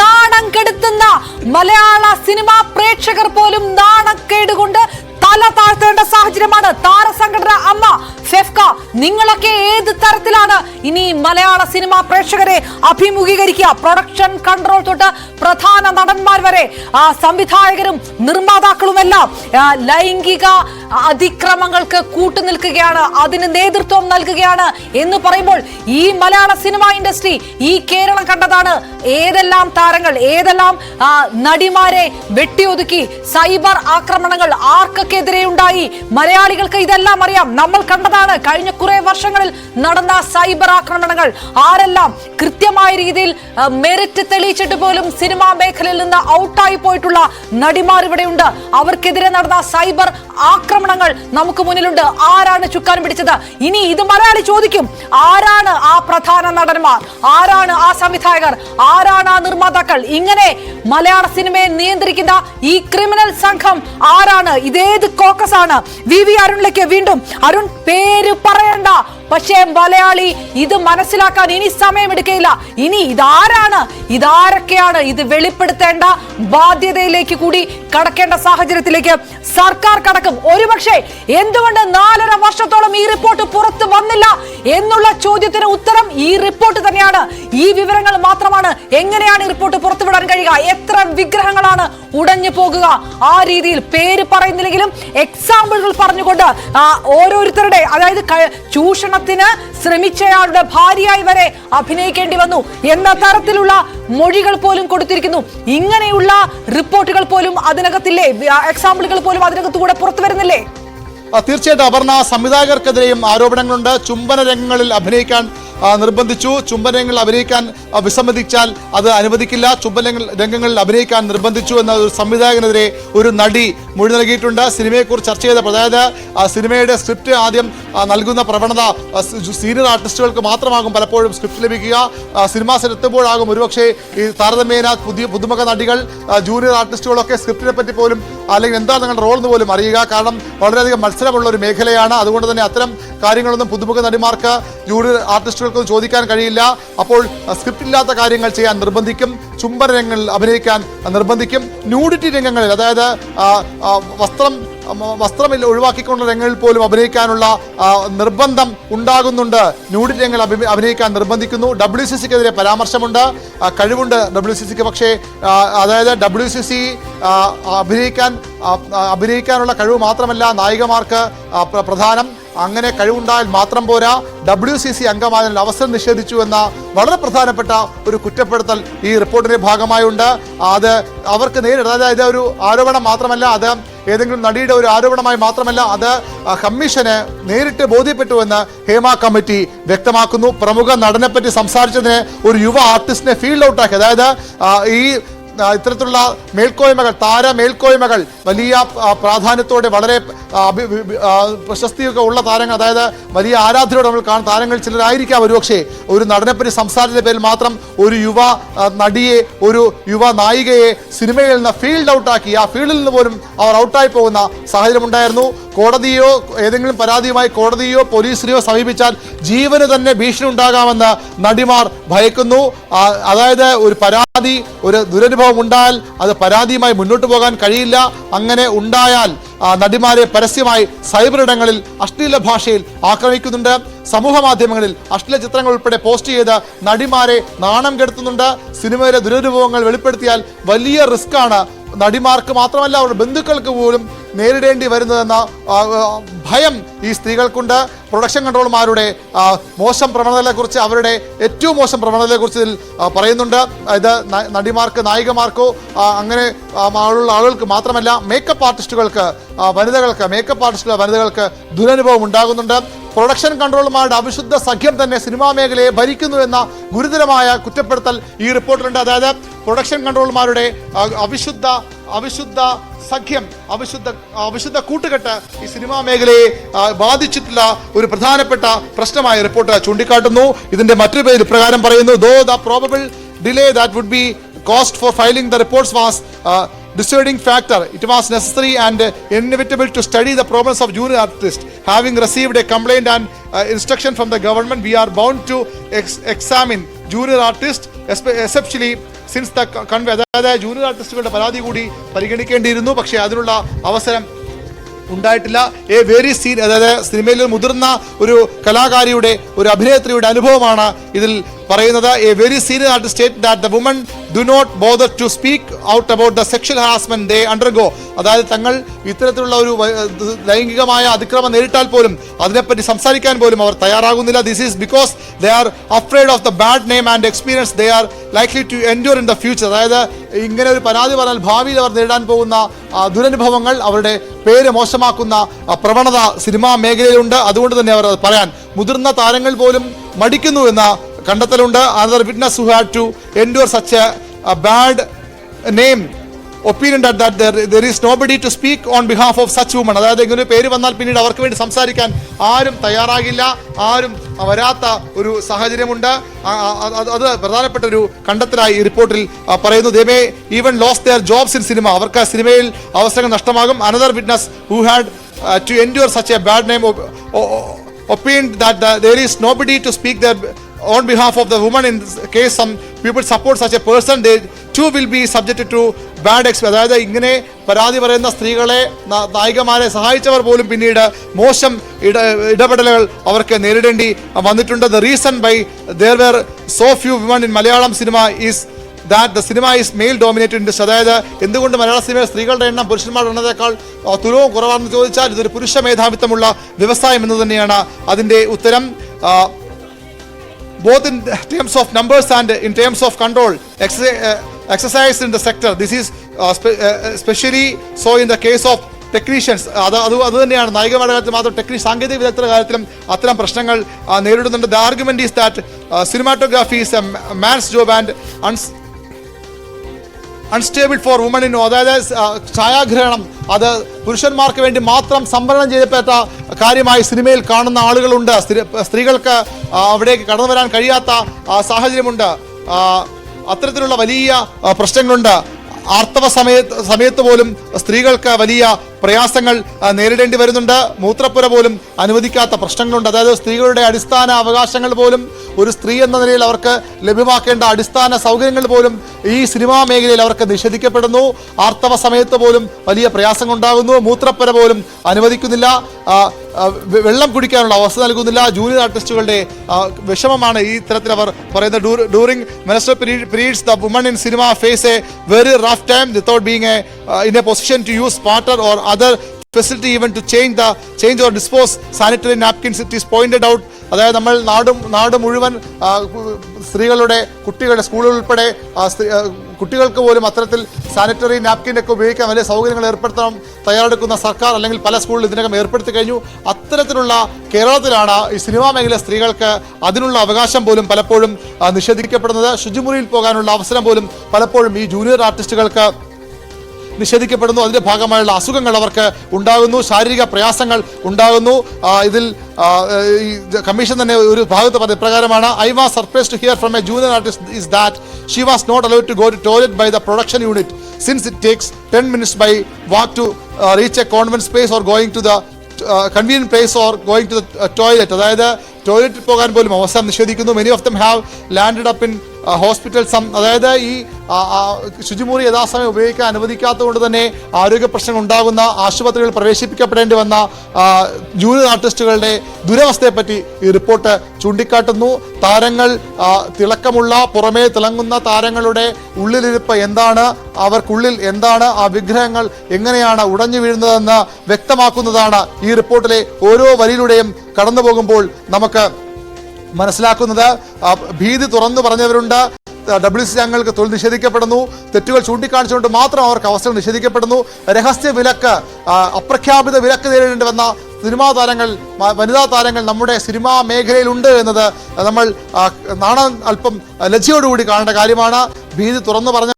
നാണം കെടുത്തുന്ന മലയാള സിനിമാ പ്രേക്ഷകർ പോലും നാണക്കേടുകൊണ്ട് തല താഴ്ത്തേണ്ട സാഹചര്യമാണ്. താരസംഘടന അമ്മ ഫെഫ്ക നിങ്ങളൊക്കെ ഏത് തരത്തിലാണ് ഇനി മലയാള സിനിമാ പ്രേക്ഷകരെ അഭിമുഖീകരിക്കുക? പ്രൊഡക്ഷൻ കൺട്രോൾ തൊട്ട് പ്രധാന നടന്മാർ വരെ സംവിധായകരും നിർമ്മാതാക്കളുമെല്ലാം ലൈംഗിക അതിക്രമങ്ങൾക്ക് കൂട്ടുനിൽക്കുകയാണ്, അതിന് നേതൃത്വം നൽകുകയാണ് എന്ന് പറയുമ്പോൾ ഈ മലയാള സിനിമാ ഇൻഡസ്ട്രി, ഈ കേരളം കണ്ടതാണ് ഏതെല്ലാം താരങ്ങൾ, ഏതെല്ലാം നടിമാരെ വെട്ടിയൊതുക്കി, സൈബർ ആക്രമണങ്ങൾ ആർക്കൊക്കെതിരെ ഉണ്ടായി. മലയാളികൾക്ക് ഇതെല്ലാം അറിയാം. നമ്മൾ കണ്ടതാണ് കഴിഞ്ഞ കുറെ വർഷങ്ങളിൽ നടന്ന സൈബർ ആക്രമണങ്ങൾ. ആരെല്ലാം കൃത്യമായ രീതിയിൽ മെറിറ്റ് തെളിയിച്ചിട്ട് പോലും സിനിമാ മേഖലയിൽ നിന്ന് ഔട്ടായി പോയിട്ടുള്ള നടിമാർ ഇവിടെയുണ്ട്. അവർക്കെതിരെ നടന്ന സൈബർ ആക്രമണങ്ങൾ നമുക്ക് മുന്നിലുണ്ട്. ആരാണ് ചുക്കാൻ പിടിച്ചത്? ഇനി ഇത് മലയാളി ചോദിക്കും. ആരാണ് ആ പ്രധാന നടന്മാർ? ആരാണ് ആ സംവിധായകർ? ആരാണ് ആ നിർമ്മാതാക്കൾ? ഇങ്ങനെ മലയാള സിനിമയെ നിയന്ത്രിക്കുന്ന ഈ ക്രിമിനൽ സംഘം ആരാണ്? ഇതേത് കോക്കസ് ആണ്? വി അരുണിലേക്ക് വീണ്ടും. അരുൺ, പേര് പറയണ്ട, പക്ഷേ മലയാളി ഇത് മനസ്സിലാക്കാൻ ഇനി സമയമെടുക്കയില്ല. ഇനി ഇതാരാണ്, ഇതാരൊക്കെയാണ്, ഇത് വെളിപ്പെടുത്തേണ്ട ബാധ്യതയിലേക്ക് കൂടി കടക്കേണ്ട സാഹചര്യത്തിലേക്ക് സർക്കാർ കടക്കും. ഒരുപക്ഷെ എന്തുകൊണ്ട് 4.5 വർഷത്തോളം ഈ റിപ്പോർട്ട് പുറത്തു വന്നില്ല എന്നുള്ള ചോദ്യത്തിന് ഉത്തരം ഈ റിപ്പോർട്ട് തന്നെയാണ്. ഈ വിവരങ്ങൾ മാത്രമാണ്. എങ്ങനെയാണ് ഈ റിപ്പോർട്ട് പുറത്തുവിടാൻ കഴിയുക? എത്ര വിഗ്രഹങ്ങളാണ് ഉടഞ്ഞു പോകുക? ആ രീതിയിൽ പേര് പറയുന്നില്ലെങ്കിലും എക്സാമ്പിളുകൾ പറഞ്ഞുകൊണ്ട് ഓരോരുത്തരുടെ, അതായത് ചൂഷണത്തിന് ശ്രമിച്ചയാളുടെ ഭാര്യയായി വരെ അഭിനയിക്കേണ്ടി വന്നു എന്ന തരത്തിലുള്ള മൊഴികൾ പോലും കൊടുത്തിരിക്കുന്നു. ഇങ്ങനെയുള്ള റിപ്പോർട്ടുകൾ പോലും അതിനകത്തില്ലേ? എക്സാമ്പിളുകൾ പോലും അതിനകത്തുകൂടെ പുറത്തു വരുന്നില്ലേ? തീർച്ചയായിട്ടും അപർണ, സംവിധായകർക്കെതിരെയും ആരോപണങ്ങളുണ്ട്. ചുംബന രംഗങ്ങളിൽ അഭിനയിക്കാൻ നിർബന്ധിച്ചു. ചുംബനങ്ങളിൽ അഭിനയിക്കാൻ വിസമ്മതിച്ചാൽ അത് അനുവദിക്കില്ല. രംഗങ്ങളിൽ അഭിനയിക്കാൻ നിർബന്ധിച്ചു എന്ന ഒരു സംവിധായകനെതിരെ ഒരു നടി മൊഴി നൽകിയിട്ടുണ്ട്. സിനിമയെക്കുറിച്ച് ചർച്ച ചെയ്ത, അതായത് സിനിമയുടെ സ്ക്രിപ്റ്റ് ആദ്യം നൽകുന്ന പ്രവണത സീനിയർ ആർട്ടിസ്റ്റുകൾക്ക് മാത്രമാകും പലപ്പോഴും സ്ക്രിപ്റ്റ് ലഭിക്കുക. സിനിമാ സെറ്റ് എത്തുമ്പോഴാകും ഒരുപക്ഷെ ഈ താരതമ്യേന പുതുമുഖ നടികൾ, ജൂനിയർ ആർട്ടിസ്റ്റുകളൊക്കെ സ്ക്രിപ്റ്റിനെ പറ്റി പോലും അല്ലെങ്കിൽ എന്താണ് നിങ്ങളുടെ റോൾ എന്ന് പോലും അറിയുക. കാരണം വളരെയധികം മത്സരമുള്ള ഒരു മേഖലയാണ്. അതുകൊണ്ട് തന്നെ അത്തരം കാര്യങ്ങളൊന്നും പുതുമുഖ നടിമാർക്ക്, ജൂനിയർ ആർട്ടിസ്റ്റുകൾക്കൊന്നും ചോദിക്കാൻ കഴിയില്ല. അപ്പോൾ സ്ക്രിപ്റ്റ് ഇല്ലാത്ത കാര്യങ്ങൾ ചെയ്യാൻ നിർബന്ധിക്കും. ചുംബന രംഗങ്ങളിൽ അഭിനയിക്കാൻ നിർബന്ധിക്കും. ന്യൂഡിറ്റി രംഗങ്ങളിൽ, അതായത് വസ്ത്രമില്ല ഒഴിവാക്കിക്കൊണ്ട രംഗങ്ങളിൽ പോലും അഭിനയിക്കാനുള്ള നിർബന്ധം ഉണ്ടാകുന്നുണ്ട്. ന്യൂഡിറ്റി രംഗങ്ങൾ അഭിനയിക്കാൻ നിർബന്ധിക്കുന്നു. WCCക്കെതിരെ പരാമർശമുണ്ട്. കഴിവുണ്ട് WCCക്ക്, പക്ഷേ അതായത് WCC അഭിനയിക്കാനുള്ള കഴിവ് മാത്രമല്ല നായികമാർക്ക് പ്രധാനം. അങ്ങനെ കഴിവുണ്ടായാൽ മാത്രം പോരാ, WCC അംഗമായതിൽ അവസരം നിഷേധിച്ചു എന്ന വളരെ പ്രധാനപ്പെട്ട ഒരു കുറ്റപ്പെടുത്തൽ ഈ റിപ്പോർട്ടിന്റെ ഭാഗമായുണ്ട്. അത് അവർക്ക് നേരിട്ട്, അതായത് ഒരു ആരോപണം മാത്രമല്ല, അത് ഏതെങ്കിലും നടിയുടെ ഒരു ആരോപണമായി മാത്രമല്ല, അത് കമ്മീഷന് നേരിട്ട് ബോധ്യപ്പെട്ടുവെന്ന് ഹേമ കമ്മിറ്റി വ്യക്തമാക്കുന്നു. പ്രമുഖ നടനെപ്പറ്റി സംസാരിച്ചതിന് ഒരു യുവ ആർട്ടിസ്റ്റിനെ ഫീൽഡ് ഔട്ടാക്കി, അതായത് ഈ ഇത്തരത്തിലുള്ള മേൽക്കോയ്മകൾ, താര മേൽക്കോയ്മകൾ വലിയ പ്രാധാന്യത്തോടെ വളരെ പ്രശസ്തിയൊക്കെ ഉള്ള താരങ്ങൾ, അതായത് വലിയ ആരാധനയോടെ നമ്മൾ കാണുന്ന താരങ്ങൾ ചിലരായിരിക്കാം ഒരുപക്ഷെ, ഒരു നടനെപ്പറ്റി സംസാരിച്ചതിന്റെ പേരിൽ മാത്രം ഒരു യുവ നടിയെ, ഒരു യുവ നായികയെ സിനിമയിൽ നിന്ന് ഫീൽഡ് ഔട്ടാക്കി. ആ ഫീൽഡിൽ നിന്ന് പോലും അവർ ഔട്ടായി പോകുന്ന സാഹചര്യം ഉണ്ടായിരുന്നു. കോടതിയോ ഏതെങ്കിലും പരാതിയുമായി കോടതിയോ പോലീസിനെയോ സമീപിച്ചാൽ ജീവന് തന്നെ ഭീഷണി ഉണ്ടാകാമെന്ന് നടിമാർ ഭയക്കുന്നു. അതായത് ഒരു പരാതി, ഒരു ദുരനുഭവം ഉണ്ടായാൽ അത് പരാതിയുമായി മുന്നോട്ട് പോകാൻ കഴിയില്ല. അങ്ങനെ ഉണ്ടായാൽ നടിമാരെ പരസ്യമായി സൈബർ ഇടങ്ങളിൽ അശ്ലീല ഭാഷയിൽ ആക്രമിക്കുന്നുണ്ട്. സമൂഹ മാധ്യമങ്ങളിൽ അശ്ലീല ചിത്രങ്ങൾ ഉൾപ്പെടെ പോസ്റ്റ് ചെയ്ത് നടിമാരെ നാണം കെടുത്തുന്നുണ്ട്. സിനിമയിലെ ദുരനുഭവങ്ങൾ വെളിപ്പെടുത്തിയാൽ വലിയ റിസ്ക്കാണ് നടിമാർക്ക് മാത്രമല്ല അവരുടെ ബന്ധുക്കൾക്ക് പോലും നേരിടേണ്ടി വരുന്നതെന്ന ഭയം ഈ സ്ത്രീകൾക്കുണ്ട്. പ്രൊഡക്ഷൻ കൺട്രോളർമാരുടെ മോശം പ്രവണതകളെക്കുറിച്ച്, അവരുടെ ഏറ്റവും മോശം പ്രവണതകളെക്കുറിച്ച് ഇതിൽ പറയുന്നുണ്ട്. ഇത് നടിമാർക്ക്, നായികമാർക്കോ അങ്ങനെ ഉള്ള ആളുകൾക്ക് മാത്രമല്ല, മേക്കപ്പ് ആർട്ടിസ്റ്റുകൾക്ക്, വനിതകൾക്ക് ദുരനുഭവം ഉണ്ടാകുന്നുണ്ട്. പ്രൊഡക്ഷൻ കൺട്രോളർമാരുടെ അവിശുദ്ധ സഖ്യം തന്നെ സിനിമാ മേഖലയെ ഭരിക്കുന്നു എന്ന ഗുരുതരമായ കുറ്റപ്പെടുത്തൽ ഈ റിപ്പോർട്ടിലുണ്ട്. അതായത് പ്രൊഡക്ഷൻ കൺട്രോളർമാരുടെ അവിശുദ്ധ സഖ്യം, അവിശുദ്ധ കൂട്ടുകെട്ട് ഈ സിനിമാ മേഖലയെ ബാധിച്ചിട്ടുള്ള ഒരു പ്രധാനപ്പെട്ട പ്രശ്നമായി റിപ്പോർട്ട് ചൂണ്ടിക്കാട്ടുന്നു. ഇതിന്റെ മറ്റൊരു പേര് ഇപ്രകാരം പറയുന്നു: though the probable delay that would be caused for filing the reports was deciding factor. It was necessary and inevitable to study the problems of junior artists. Having received a complaint and instruction from the government, we are bound to examine junior artist especially since the convey, അതായത് junior ആർട്ടിസ്റ്റുകളുടെ പരാതി കൂടി പരിഗണിക്കേണ്ടിയിരുന്നു. പക്ഷേ അതിനുള്ള അവസരം ഉണ്ടായിട്ടില്ല. Very അതായത് സിനിമയിൽ മുതിർന്ന ഒരു കലാകാരിയുടെ, ഒരു അഭിനേത്രിയുടെ അനുഭവമാണ് ഇതിൽ പറയുന്നത്. A very senior artist state that the woman do not bother to speak out about the sexual harassment they undergo. അതായത് തങ്ങൾ ഇത്തരത്തിലുള്ള ഒരു ലൈംഗികമായ അതിക്രമം നേരിട്ടാൽ പോലും അതിനെപ്പറ്റി സംസാരിക്കാൻ പോലും അവർ തയ്യാറാകുന്നില്ല. This is because they are afraid of the bad name and experience they are likely to endure in the future. അതായത് ഇങ്ങനെ ഒരു പരാതി പറഞ്ഞാൽ ഭാവിയിൽ അവർ നേരിടാൻ പോകുന്ന ദുരനുഭവങ്ങൾ, അവരുടെ പേര് മോശമാക്കുന്ന പ്രവണത സിനിമാ മേഖലയിലുണ്ട്. അതുകൊണ്ട് തന്നെ അവർ പറയാൻ മുതിർന്ന താരങ്ങൾ പോലും മടിക്കുന്നു എന്ന കണ്ടെത്തലുണ്ട്. Another witness who had to endure such a bad name opinion that there is nobody to speak on behalf of such women. അതായത് ഇങ്ങനെ പേര് വന്നാൽ പിന്നീട് അവർക്ക് വേണ്ടി സംസാരിക്കാൻ ആരും തയ്യാറാകില്ല, ആരും വരാത്ത ഒരു സാഹചര്യമുണ്ട്. അത് പ്രധാനപ്പെട്ട ഒരു കണ്ടെത്തലായി ഈ റിപ്പോർട്ടിൽ പറയുന്നു. they may even lost their jobs in cinema. അവർക്ക് സിനിമയിൽ അവസരങ്ങൾ നഷ്ടമാകും. another witness who had to endure such a bad name opined that there is nobody to speak their on behalf of the woman. In case some people support such a person, they too will be subjected to bad experience. അതായത് ഇങ്ങനെ പരാതി പറയുന്ന സ്ത്രീകളെ, നായികമാരെ സഹായിച്ചവർ പോലും പിന്നീട് മോശം ഇടപെടലുകൾ അവർക്ക് നേരിടേണ്ടി വന്നിട്ടുണ്ട്. The reason why there were so few women in Malayalam cinema is that the cinema is male dominated industry. അതായത് എന്തുകൊണ്ട് മലയാള സിനിമയിൽ സ്ത്രീകളുടെ എണ്ണം പുരുഷന്മാരുടെ എണ്ണത്തേക്കാൾ തുലവും കുറവാണെന്ന് ചോദിച്ചാൽ ഇതൊരു പുരുഷ മേധാവിത്വമുള്ള വ്യവസായം എന്ന് തന്നെയാണ് അതിൻ്റെ ഉത്തരം. Both in terms of numbers and in terms of control exercised in the sector. This is especially so in the case of technicians. അത് തന്നെയാണ് നായികമാരുടെ കാര്യത്തിൽ മാത്രം സാങ്കേതിക വിദഗ്ധരുടെ കാര്യത്തിലും അത്തരം പ്രശ്നങ്ങൾ നേരിടുന്നുണ്ട്. The argument is that cinematography is a man's job and unstable for woman in. അതായത് ഛായാഗ്രഹണം അത് പുരുഷന്മാർക്ക് വേണ്ടി മാത്രം സംവരണം ചെയ്യപ്പെട്ട കാര്യമായി സിനിമയിൽ കാണുന്ന ആളുകളുണ്ട്. സ്ത്രീകൾക്ക് അവിടേക്ക് കടന്നു വരാൻ കഴിയാത്ത സാഹചര്യമുണ്ട്. അത്തരത്തിലുള്ള വലിയ പ്രശ്നങ്ങളുണ്ട്. ആർത്തവ സമയത്ത് പോലും സ്ത്രീകൾക്ക് വലിയ പ്രയാസങ്ങൾ നേരിടേണ്ടി വരുന്നുണ്ട്. മൂത്രപ്പുര പോലും അനുവദിക്കാത്ത പ്രശ്നങ്ങളുണ്ട്. അതായത് സ്ത്രീകളുടെ അടിസ്ഥാന അവകാശങ്ങൾ പോലും, ഒരു സ്ത്രീ എന്ന നിലയിൽ അവർക്ക് ലഭ്യമാക്കേണ്ട അടിസ്ഥാന സൗകര്യങ്ങൾ പോലും ഈ സിനിമാ മേഖലയിൽ അവർക്ക് നിഷേധിക്കപ്പെടുന്നു. ആർത്തവ സമയത്ത് പോലും വലിയ പ്രയാസങ്ങൾ ഉണ്ടാകുന്നു. മൂത്രപ്പുര പോലും അനുവദിക്കുന്നില്ല. വെള്ളം കുടിക്കാനുള്ള അവസ്ഥ നൽകുന്നില്ല. ജൂനിയർ ആർട്ടിസ്റ്റുകളുടെ വിഷമമാണ് ഈ തരത്തിൽ അവർ പറയുന്നത്. During menstrual periods the women in cinema face a very rough time without being in a position to use water or other facility even to change or dispose sanitary napkins. It is pointed out. അതായത് നമ്മൾ നാട് മുഴുവൻ സ്ത്രീകളുടെ, കുട്ടികളുടെ, സ്കൂളുകൾ ഉൾപ്പെടെ കുട്ടികൾക്ക് പോലും അത്തരത്തിൽ സാനിറ്ററി നാപ്കിനൊക്കെ ഉപയോഗിക്കാൻ വലിയ സൗകര്യങ്ങൾ ഏർപ്പെടുത്താൻ തയ്യാറെടുക്കുന്ന സർക്കാർ അല്ലെങ്കിൽ പല സ്കൂളിൽ ഇതിനകം ഏർപ്പെടുത്തി കഴിഞ്ഞു. അത്തരത്തിലുള്ള കേരളത്തിലാണ് ഈ സിനിമാ മേഖല സ്ത്രീകൾക്ക് അതിനുള്ള അവകാശം പോലും പലപ്പോഴും നിഷേധിക്കപ്പെടുന്നത്. ശുചിമുറിയിൽ പോകാനുള്ള അവസരം പോലും പലപ്പോഴും ഈ ജൂനിയർ ആർട്ടിസ്റ്റുകൾക്ക് നിഷേധിക്കപ്പെടുന്നു. അതിന്റെ ഭാഗമായുള്ള അസുഖങ്ങൾ അവർക്ക് ഉണ്ടാകുന്നു, ശാരീരിക പ്രയാസങ്ങൾ ഉണ്ടാകുന്നു. ഇതിൽ കമ്മീഷൻ തന്നെ ഒരു ഭാഗത്ത് പറഞ്ഞ പ്രകാരമാണ്. I was surprised to hear from a junior artist is that she was not allowed to go to toilet by the production unit since it takes 10 minutes by walk to reach a convent space or going to the convenient place or going to the toilet. അതായത് ടോയ്ലറ്റിൽ പോകാൻ പോലും അവസരം നിഷേധിക്കുന്നു. Many of them have landed up in hospitals. അതായത് ഈ ശുചിമുറി യഥാസമയം ഉപയോഗിക്കാൻ അനുവദിക്കാത്തത് കൊണ്ട് തന്നെ ആരോഗ്യ പ്രശ്നങ്ങൾ ഉണ്ടാകുന്ന, ആശുപത്രികളിൽ പ്രവേശിപ്പിക്കപ്പെടേണ്ടി വന്ന ജൂനിയർ ആർട്ടിസ്റ്റുകളുടെ ദുരവസ്ഥയെപ്പറ്റി ഈ റിപ്പോർട്ട് ചൂണ്ടിക്കാട്ടുന്നു. താരങ്ങൾ തിളക്കമുള്ള, പുറമേ തിളങ്ങുന്ന താരങ്ങളുടെ ഉള്ളിലിരിപ്പ് എന്താണ്, അവർക്കുള്ളിൽ എന്താണ്, ആ വിഗ്രഹങ്ങൾ എങ്ങനെയാണ് ഉടഞ്ഞു വീഴുന്നതെന്ന് വ്യക്തമാക്കുന്നതാണ് ഈ റിപ്പോർട്ടിലെ ഓരോ വരിയിലൂടെയും കടന്നു പോകുമ്പോൾ നമുക്ക് മനസ്സിലാക്കുന്നത്. ഭീതി തുറന്നു പറഞ്ഞവരുണ്ട്. WC അംഗങ്ങൾക്ക് തൊഴിൽ നിഷേധിക്കപ്പെടുന്നു. തെറ്റുകൾ ചൂണ്ടിക്കാണിച്ചുകൊണ്ട് മാത്രം അവർക്ക് അവസരം നിഷേധിക്കപ്പെടുന്നു. രഹസ്യ വിലക്ക്, അപ്രഖ്യാപിത വിലക്ക് നേരിടേണ്ടി വന്ന സിനിമാ താരങ്ങൾ, വനിതാ താരങ്ങൾ നമ്മുടെ സിനിമാ മേഖലയിലുണ്ട് എന്നത് നമ്മൾ അല്പം ലജ്ജയോടുകൂടി കാണേണ്ട കാര്യമാണ്. ഭീതി തുറന്നു പറഞ്ഞ